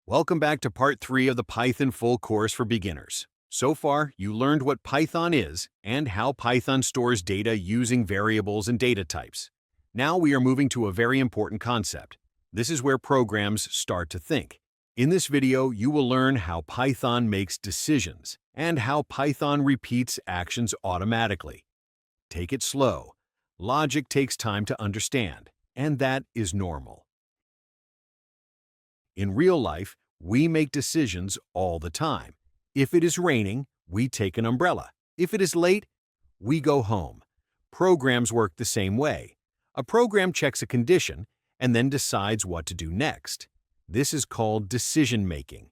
Welcome back to part 3 of the Python full course for beginners. So far, you learned what Python is and how Python stores data using variables and data types. Now we are moving to a very important concept. This is where programs start to think. In this video, you will learn how Python makes decisions and how Python repeats actions automatically. Take it slow. Logic takes time to understand, and that is normal. In real life, we make decisions all the time. If it is raining, we take an umbrella. If it is late, we go home. Programs work the same way. A program checks a condition and then decides what to do next. This is called decision-making.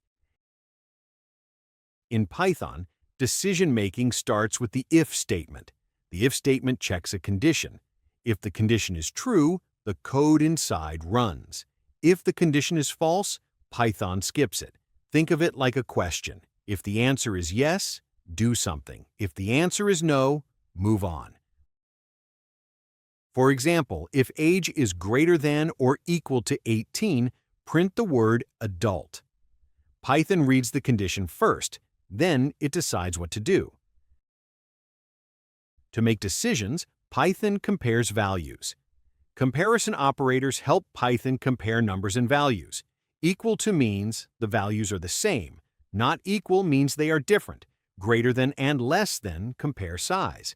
In Python, decision-making starts with the if statement. The if statement checks a condition. If the condition is true, the code inside runs. If the condition is false, Python skips it. Think of it like a question. If the answer is yes, do something. If the answer is no, move on. For example, if age is greater than or equal to 18, print the word adult. Python reads the condition first, then it decides what to do. To make decisions, Python compares values. Comparison operators help Python compare numbers and values. Equal to means the values are the same. Not equal means they are different. Greater than and less than compare size.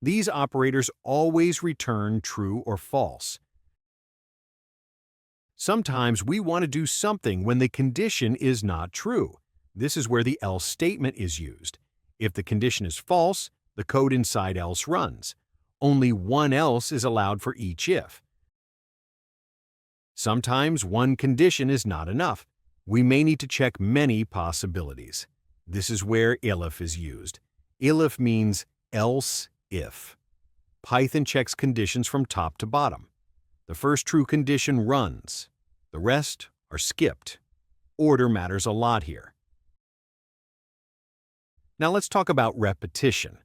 These operators always return true or false. Sometimes we want to do something when the condition is not true. This is where the else statement is used. If the condition is false, the code inside else runs. Only one else is allowed for each if. Sometimes one condition is not enough. We may need to check many possibilities. This is where elif is used. Elif means else if. Python checks conditions from top to bottom. The first true condition runs. The rest are skipped. Order matters a lot here. Now let's talk about repetition.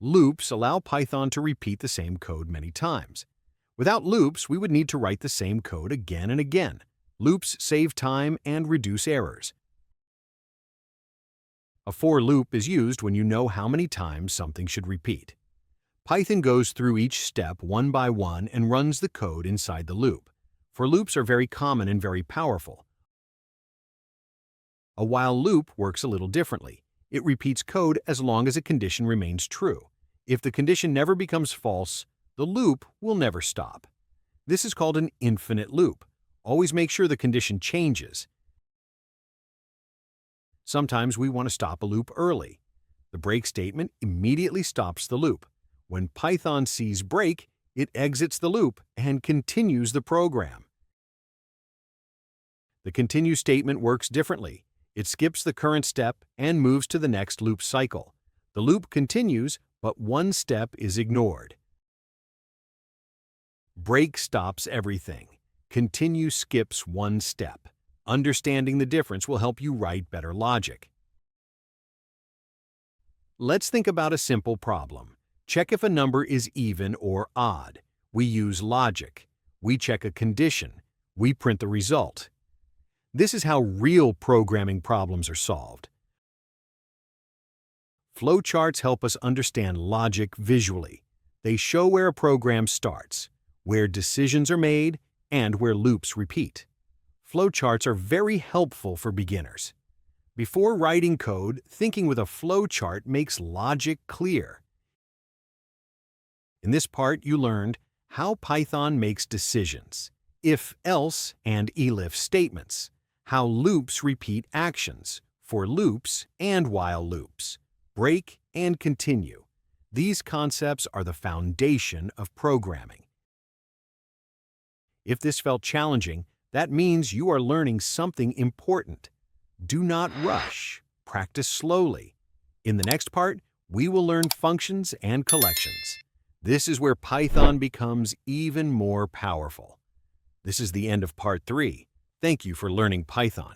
Loops allow Python to repeat the same code many times. Without loops, we would need to write the same code again and again. Loops save time and reduce errors. A for loop is used when you know how many times something should repeat. Python goes through each step one by one and runs the code inside the loop. For loops are very common and very powerful. A while loop works a little differently. It repeats code as long as a condition remains true. If the condition never becomes false, the loop will never stop. This is called an infinite loop. Always make sure the condition changes. Sometimes we want to stop a loop early. The break statement immediately stops the loop. When Python sees break, it exits the loop and continues the program. The continue statement works differently. It skips the current step and moves to the next loop cycle. The loop continues, but one step is ignored. Break stops everything. Continue skips one step. Understanding the difference will help you write better logic. Let's think about a simple problem. Check if a number is even or odd. We use logic. We check a condition. We print the result. This is how real programming problems are solved. Flowcharts help us understand logic visually. They show where a program starts, where decisions are made, and where loops repeat. Flowcharts are very helpful for beginners. Before writing code, thinking with a flowchart makes logic clear. In this part, you learned how Python makes decisions, if, else, and elif statements, how loops repeat actions, for loops and while loops, break and continue. These concepts are the foundation of programming. If this felt challenging, that means you are learning something important. Do not rush. Practice slowly. In the next part, we will learn functions and collections. This is where Python becomes even more powerful. This is the end of part 3. Thank you for learning Python.